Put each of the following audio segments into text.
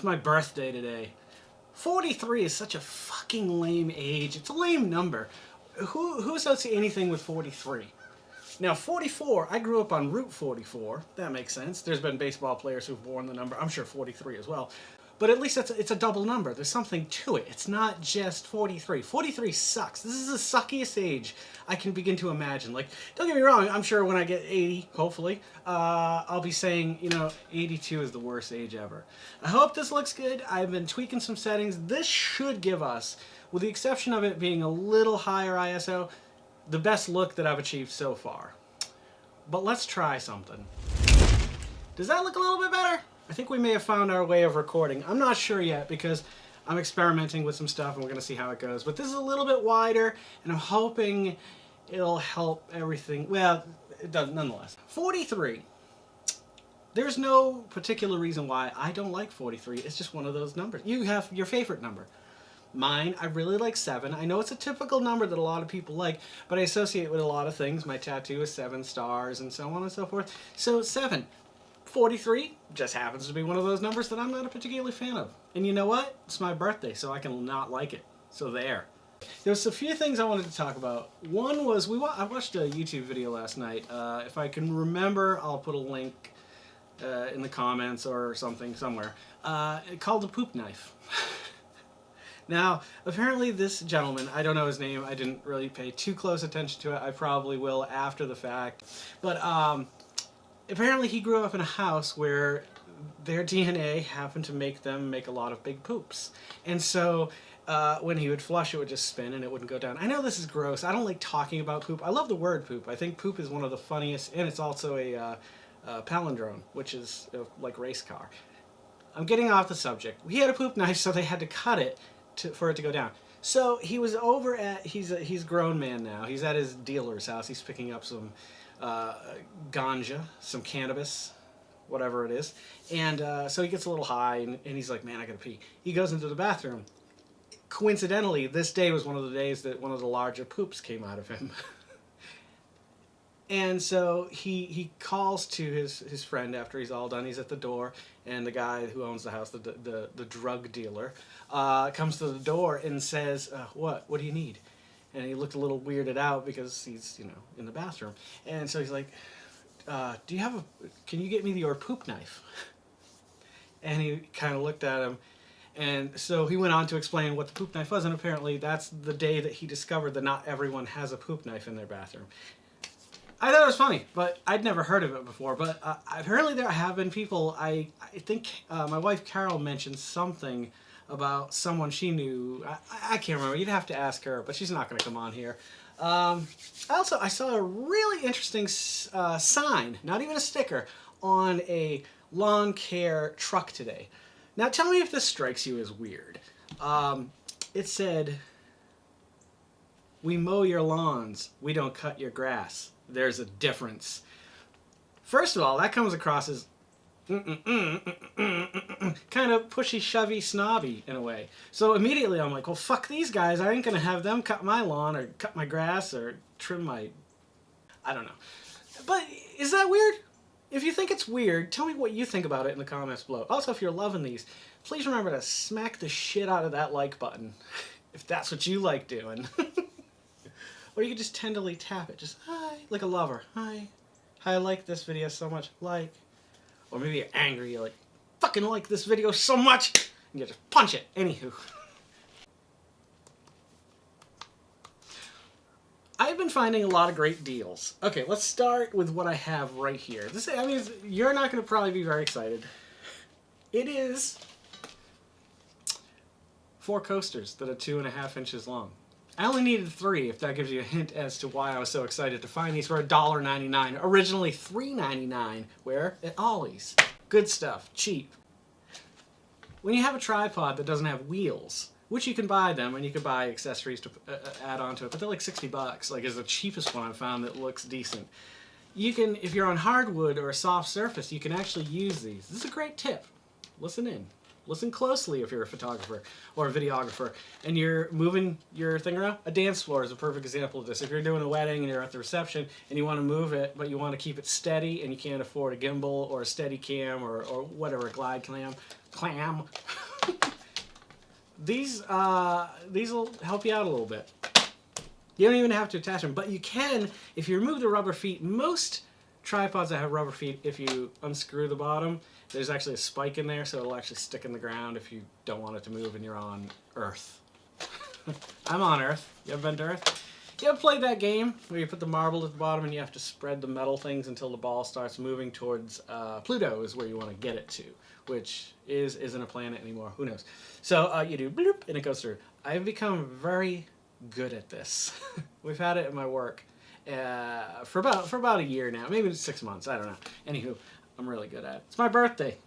It's my birthday today. 43 is such a fucking lame age. It's a lame number. Who associates anything with 43? Now, 44, I grew up on Route 44. That makes sense. There's been baseball players who've worn the number. I'm sure 43 as well. But at least it's a double number. There's something to it. It's not just 43. 43 sucks. This is the suckiest age I can begin to imagine. Like, don't get me wrong. I'm sure when I get 80, hopefully, I'll be saying, 82 is the worst age ever. I hope this looks good. I've been tweaking some settings. This should give us, with the exception of it being a little higher ISO, the best look that I've achieved so far. But let's try something. Does that look a little bit better? I think we may have found our way of recording. I'm not sure yet because I'm experimenting with some stuff and we're going to see how it goes. But this is a little bit wider and I'm hoping it'll help everything. Well, it does nonetheless. 43. There's no particular reason why I don't like 43. It's just one of those numbers. You have your favorite number. Mine, I really like 7. I know it's a typical number that a lot of people like, but I associate it with a lot of things. My tattoo is 7 stars and so on and so forth. So 7. 43 just happens to be one of those numbers that I'm not a particularly fan of. And you know what? It's my birthday, so I can not like it. So there. There's a few things I wanted to talk about. One was, I watched a YouTube video last night. If I can remember, I'll put a link in the comments or something somewhere. Called The Poop Knife. Now, apparently this gentleman, I don't know his name, I didn't really pay too close attention to it. I probably will after the fact. But apparently he grew up in a house where their DNA happened to make them make a lot of big poops. And so when he would flush, it would just spin and it wouldn't go down. I know this is gross. I don't like talking about poop. I love the word poop. I think poop is one of the funniest, and it's also a palindrome, which is like race car. I'm getting off the subject. He had a poop knife, so they had to cut it for it to go down. So he was over at, he's a grown man now. He's at his dealer's house. He's picking up some ganja, some cannabis, whatever it is. And so he gets a little high and he's like, man, I gotta pee. He goes into the bathroom. Coincidentally, this day was one of the days that one of the larger poops came out of him. And so he calls to his friend after he's all done. He's at the door, and the guy who owns the house, the drug dealer, comes to the door and says, what do you need? And he looked a little weirded out because he's, in the bathroom. And so he's like, can you get me your poop knife? And he kind of looked at him. And so he went on to explain what the poop knife was, and apparently that's the day that he discovered that not everyone has a poop knife in their bathroom. I thought it was funny, but I'd never heard of it before. But apparently there have been people, I think my wife Carol mentioned something about someone she knew. I can't remember. You'd have to ask her, but she's not going to come on here. I saw a really interesting sign, not even a sticker, on a lawn care truck today. Now tell me if this strikes you as weird. It said, "We mow your lawns, we don't cut your grass. There's a difference." First of all, that comes across as kind of pushy, shovey, snobby in a way. So immediately I'm like, well, fuck these guys. I ain't going to have them cut my lawn or cut my grass or trim my... I don't know. But is that weird? If you think it's weird, tell me what you think about it in the comments below. Also, if you're loving these, please remember to smack the shit out of that like button if that's what you like doing. Or you can just tenderly tap it. Just, hi, like a lover. Hi. Hi, I like this video so much. Like. Or maybe you're angry. You're like, fucking like this video so much. And you just punch it. Anywho. I've been finding a lot of great deals. Okay, let's start with what I have right here. You're not going to probably be very excited. It is 4 coasters that are 2.5 inches long. I only needed 3, if that gives you a hint as to why I was so excited to find these for $1.99. Originally $3.99. Where? At Ollie's. Good stuff. Cheap. When you have a tripod that doesn't have wheels, which you can buy them, and you can buy accessories to add on to it, but they're like 60 bucks. Like, is the cheapest one I've found that looks decent. You can, if you're on hardwood or a soft surface, you can actually use these. This is a great tip. Listen in. Listen closely if you're a photographer or a videographer and you're moving your thing around. A dance floor is a perfect example of this. If you're doing a wedding and you're at the reception and you want to move it, but you want to keep it steady and you can't afford a gimbal or a steady cam or whatever, a glide clam, These will help you out a little bit. You don't even have to attach them, but you can if you remove the rubber feet. Most tripods that have rubber feet, if you unscrew the bottom, there's actually a spike in there, so it'll actually stick in the ground if you don't want it to move and you're on Earth. I'm on Earth. You ever been to Earth? You ever played that game where you put the marble at the bottom and you have to spread the metal things until the ball starts moving towards Pluto is where you want to get it to, which isn't a planet anymore. Who knows? So you do bloop and it goes through. I've become very good at this. We've had it at my work for about a year now, maybe 6 months. I don't know. Anywho, I'm really good at it. It's my birthday.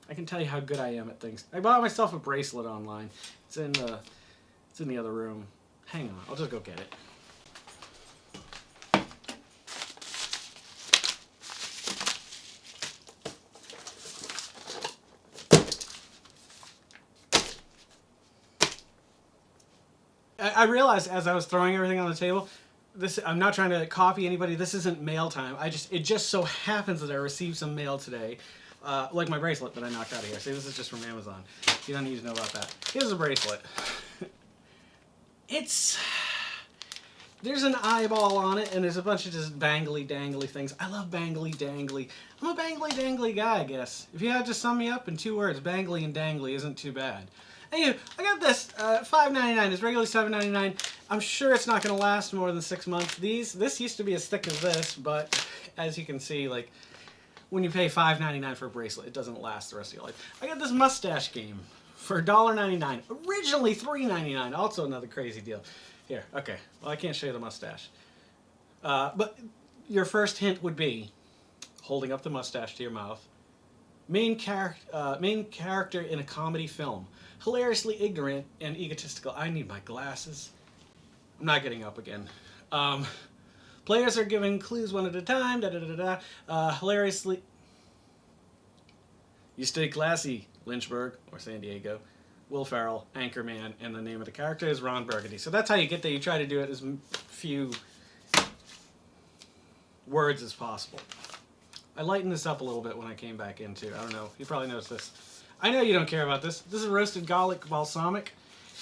I can tell you how good I am at things. I bought myself a bracelet online. It's in the other room. Hang on, I'll just go get it. I realized as I was throwing everything on the table, I'm not trying to copy anybody. This isn't mail time. It just so happens that I received some mail today, like my bracelet that I knocked out of here. See, this is just from Amazon. You don't need to know about that. Here's a bracelet. There's an eyeball on it, and there's a bunch of just bangly dangly things. I love bangly dangly. I'm a bangly dangly guy, I guess. If you had to sum me up in 2 words, bangly and dangly isn't too bad. Anyway, I got this, $5.99. It's regularly $7.99. I'm sure it's not going to last more than 6 months. This used to be as thick as this, but as you can see, like, when you pay $5.99 for a bracelet, it doesn't last the rest of your life. I got this mustache game for $1.99. Originally $3.99. Also another crazy deal. Here, okay. Well, I can't show you the mustache. But your first hint would be holding up the mustache to your mouth. Main character in a comedy film. Hilariously ignorant and egotistical. I need my glasses. I'm not getting up again. Players are given clues one at a time. Hilariously. You stay classy, Lynchburg or San Diego. Will Ferrell, Anchorman, and the name of the character is Ron Burgundy. So that's how you get there. You try to do it as few words as possible. I lightened this up a little bit when I came back into. I don't know. You probably noticed this. I know you don't care about this. This is roasted garlic balsamic,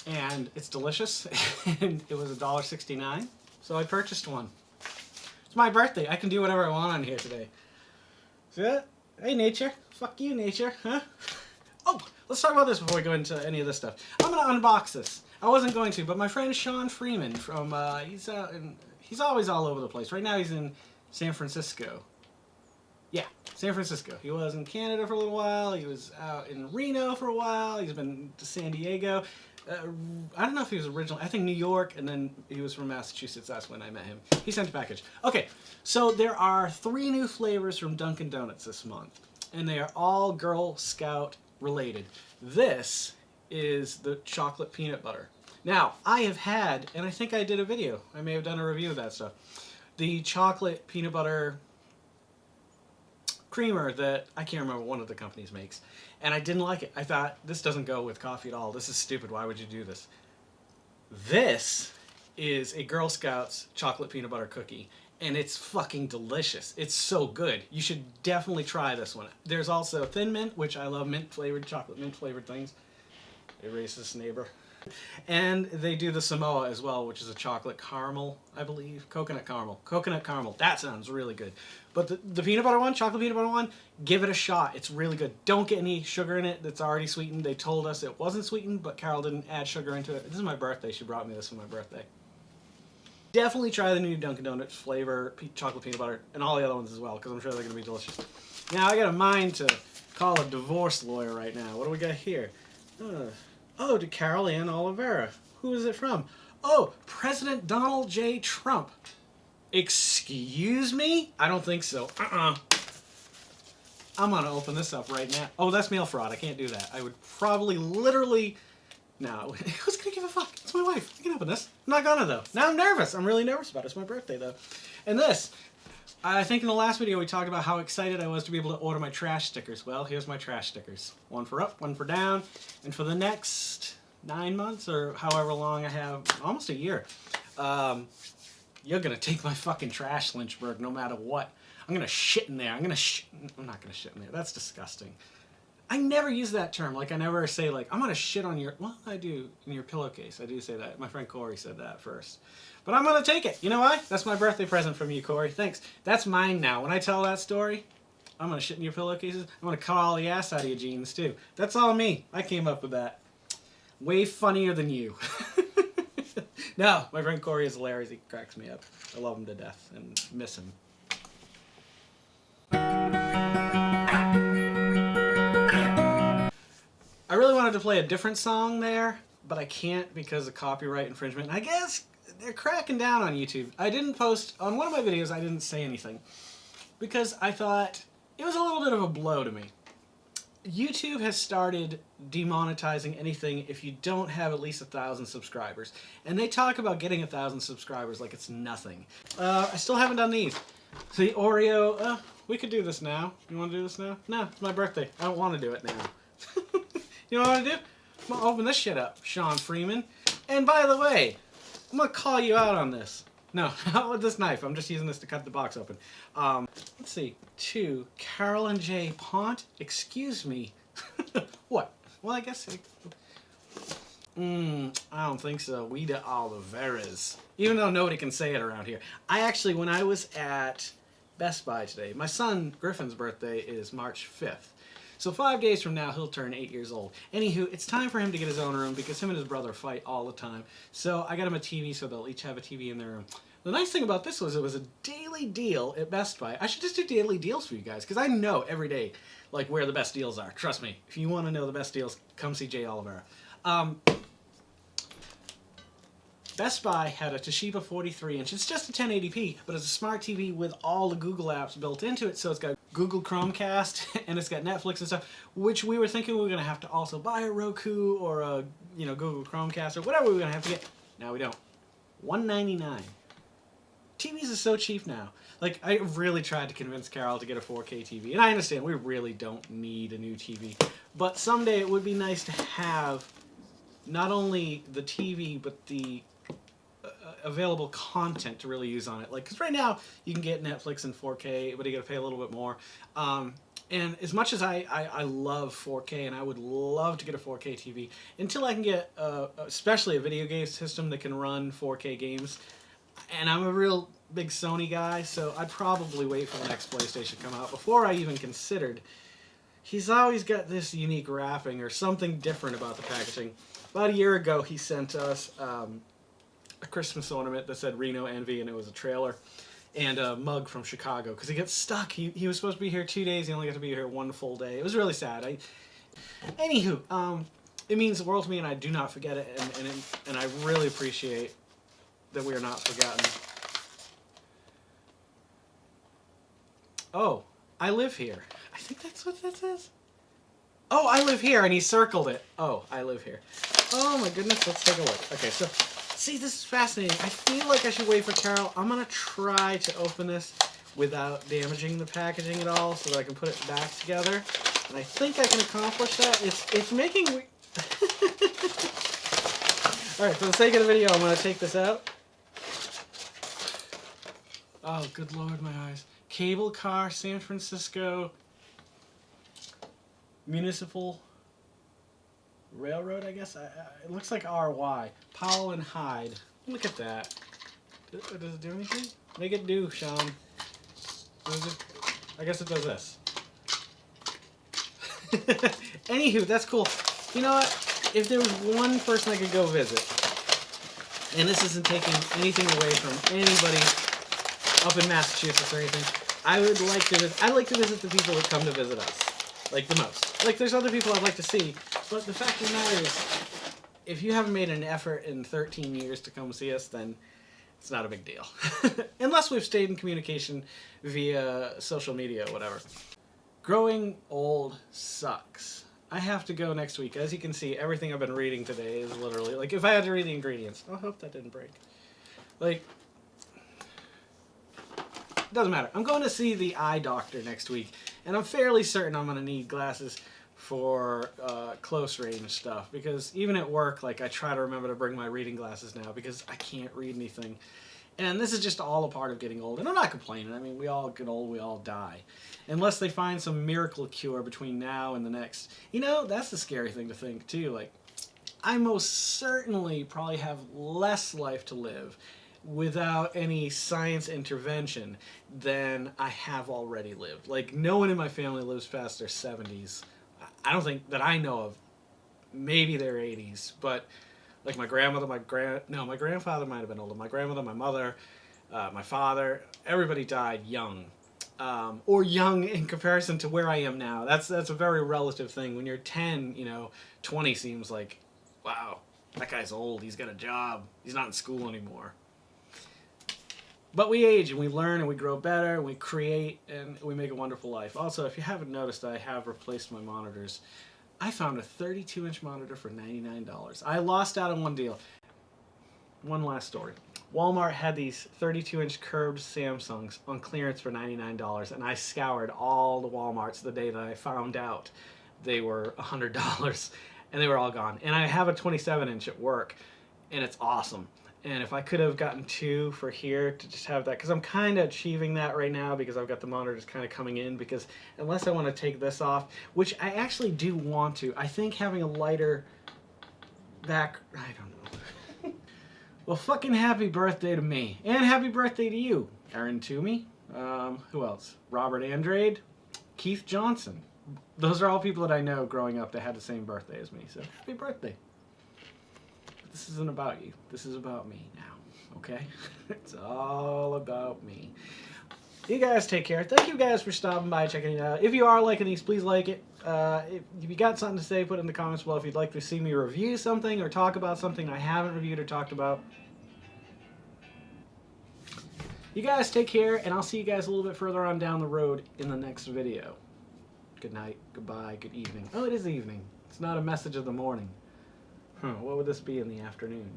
and it's delicious. And it was $1.69, so I purchased one. It's my birthday. I can do whatever I want on here today. See that? Hey, nature. Fuck you, nature. Huh? Oh, let's talk about this before we go into any of this stuff. I'm going to unbox this. I wasn't going to, but my friend Sean Freeman from, he's always all over the place. Right now he's in San Francisco. Yeah, San Francisco. He was in Canada for a little while. He was out in Reno for a while. He's been to San Diego. I don't know if he was originally, I think New York, and then he was from Massachusetts. That's when I met him. He sent a package. Okay, so there are 3 new flavors from Dunkin' Donuts this month, and they are all Girl Scout related. This is the chocolate peanut butter. Now, I have had, and I think I did a video. I may have done a review of that stuff. The chocolate peanut butter creamer that I can't remember one of the companies makes, and I didn't like it. I thought, this doesn't go with coffee at all. This is stupid. Why would you do this? This is a Girl Scouts chocolate peanut butter cookie, and it's fucking delicious. It's so good. You should definitely try this one. There's also Thin Mint, which I love, mint flavored, chocolate mint flavored things. A racist neighbor. And they do the Samoa as well, which is a chocolate caramel, I believe. Coconut caramel. Coconut caramel. That sounds really good. But the peanut butter one, chocolate peanut butter one, give it a shot. It's really good. Don't get any sugar in it that's already sweetened. They told us it wasn't sweetened, but Carol didn't add sugar into it. This is my birthday. She brought me this for my birthday. Definitely try the new Dunkin' Donuts flavor, chocolate peanut butter, and all the other ones as well, because I'm sure they're going to be delicious. Now, I got a mind to call a divorce lawyer right now. What do we got here? Oh, to Carol Ann Oliveira. Who is it from? Oh, President Donald J. Trump. Excuse me? I don't think so. I'm going to open this up right now. Oh, that's mail fraud. I can't do that. I would probably literally... No. Who's going to give a fuck? It's my wife. I can open this. I'm not gonna, though. Now I'm nervous. I'm really nervous about it. It's my birthday, though. And this... I think in the last video we talked about how excited I was to be able to order my trash stickers. Well, here's my trash stickers. One for up, one for down. And for the next 9 months, or however long I have, almost a year, you're going to take my fucking trash, Lynchburg, no matter what. I'm going to shit in there. I'm not going to shit in there. That's disgusting. I never use that term. Like, I never say, like, I'm going to shit on your... Well, I do, in your pillowcase. I do say that. My friend Corey said that first. But I'm going to take it. You know why? That's my birthday present from you, Corey. Thanks. That's mine now. When I tell that story, I'm going to shit in your pillowcases. I'm going to cut all the ass out of your jeans, too. That's all me. I came up with that. Way funnier than you. No, my friend Corey is hilarious. He cracks me up. I love him to death and miss him. I really wanted to play a different song there, but I can't because of copyright infringement. And I guess they're cracking down on YouTube. I didn't post, on one of my videos, I didn't say anything because I thought it was a little bit of a blow to me. YouTube has started demonetizing anything if you don't have at least 1,000 subscribers. And they talk about getting 1,000 subscribers like it's nothing. I still haven't done these. See, Oreo, we could do this now. You want to do this now? No, it's my birthday. I don't want to do it now. You know what I want to do? I'm going to open this shit up, Sean Freeman. And by the way, I'm going to call you out on this. No, not with this knife. I'm just using this to cut the box open. Let's see. To Carolyn J. Pont. Excuse me. What? Well, I guess... I don't think so. Wida Oliveras. Even though nobody can say it around here. I actually, when I was at Best Buy today, my son Griffin's birthday is March 5th. So 5 days from now, he'll turn 8 years old. Anywho, it's time for him to get his own room because him and his brother fight all the time. So I got him a TV so they'll each have a TV in their room. The nice thing about this was it was a daily deal at Best Buy. I should just do daily deals for you guys because I know every day like where the best deals are. Trust me. If you want to know the best deals, come see Jay Oliveira. Best Buy had a Toshiba 43-inch. It's just a 1080p, but it's a smart TV with all the Google apps built into it. So it's got Google Chromecast and it's got Netflix and stuff, which we were thinking we were going to have to also buy a Roku or a Google Chromecast or whatever we were going to have to get. Now we don't. $199. TVs are so cheap now. Like, I really tried to convince Carol to get a 4K TV, and I understand we really don't need a new TV, but someday it would be nice to have not only the TV, but the available content to really use on it. Like, because right now you can get Netflix in 4K, but you got to pay a little bit more. And as much as I love 4K, and I would love to get a 4K TV, until I can get especially a video game system that can run 4K games, and I'm a real big Sony guy, so I'd probably wait for the next PlayStation to come out before I even considered. He's always got this unique wrapping or something different about the packaging. About a year ago, he sent us a Christmas ornament that said Reno Envy, and it was a trailer, and a mug from Chicago, because he gets stuck. He was supposed to be here 2 days, he only got to be here one full day. It was really sad. Anywho, it means the world to me, and I do not forget it, and I really appreciate that we are not forgotten. Oh, I live here. I think that's what that says. Oh, I live here, and he circled it. Oh, I live here. Oh my goodness, let's take a look. Okay, so, see, this is fascinating. I feel like I should wait for Carol. I'm going to try to open this without damaging the packaging at all so that I can put it back together. And I think I can accomplish that. It's making... Alright, for the sake of the video, I'm going to take this out. Oh, good lord, my eyes. Cable car, San Francisco Municipal Railroad, I guess. It looks like RY. Powell and Hyde. Look at that. Does it do anything? Make it do, Sean. I guess it does this. Anywho, that's cool. You know what? If there was one person I could go visit, and this isn't taking anything away from anybody up in Massachusetts or anything, I'd like to visit the people that come to visit us, like, the most. Like, there's other people I'd like to see, but the fact of the matter is, if you haven't made an effort in 13 years to come see us, then it's not a big deal. Unless we've stayed in communication via social media or whatever. Growing old sucks. I have to go next week. As you can see, everything I've been reading today is literally, like, if I had to read the ingredients, I hope that didn't break. Like, doesn't matter. I'm going to see the eye doctor next week, and I'm fairly certain I'm going to need glasses for close range stuff, because even at work, like, I try to remember to bring my reading glasses now because I can't read anything. And this is just all a part of getting old. And I'm not complaining. I mean, we all get old, we all die. Unless they find some miracle cure between now and the next. You know, that's the scary thing to think, too. Like, I most certainly probably have less life to live without any science intervention than I have already lived. Like, no one in my family lives past their 70s. I don't think that I know of. Maybe their 80s, but like my grandmother, my grandfather might have been older. My grandmother, my mother, my father, everybody died young. Or young in comparison to where I am now. That's a very relative thing. When you're 10, 20 seems like, wow, that guy's old. He's got a job. He's not in school anymore. But we age and we learn and we grow better and we create and we make a wonderful life. Also, if you haven't noticed, I have replaced my monitors. I found a 32-inch monitor for $99. I lost out on one deal. One last story. Walmart had these 32-inch curved Samsungs on clearance for $99, and I scoured all the Walmarts the day that I found out they were $100, and they were all gone. And I have a 27-inch at work, and it's awesome. And if I could have gotten two for here to just have that, because I'm kind of achieving that right now because I've got the monitors kind of coming in, because unless I want to take this off, which I actually do want to, I think having a lighter back, I don't know. Well, fucking happy birthday to me. And happy birthday to you, Aaron Toomey. Who else? Robert Andrade, Keith Johnson. Those are all people that I know growing up that had the same birthday as me, so happy birthday. This isn't about you. This is about me now, okay? It's all about me. You guys take care. Thank you guys for stopping by, checking it out. If you are liking these, please like it. If you got something to say, put it in the comments below. If you'd like to see me review something or talk about something I haven't reviewed or talked about. You guys take care, and I'll see you guys a little bit further on down the road in the next video. Good night, goodbye, good evening. Oh, it is evening. It's not a message of the morning. What would this be in the afternoon?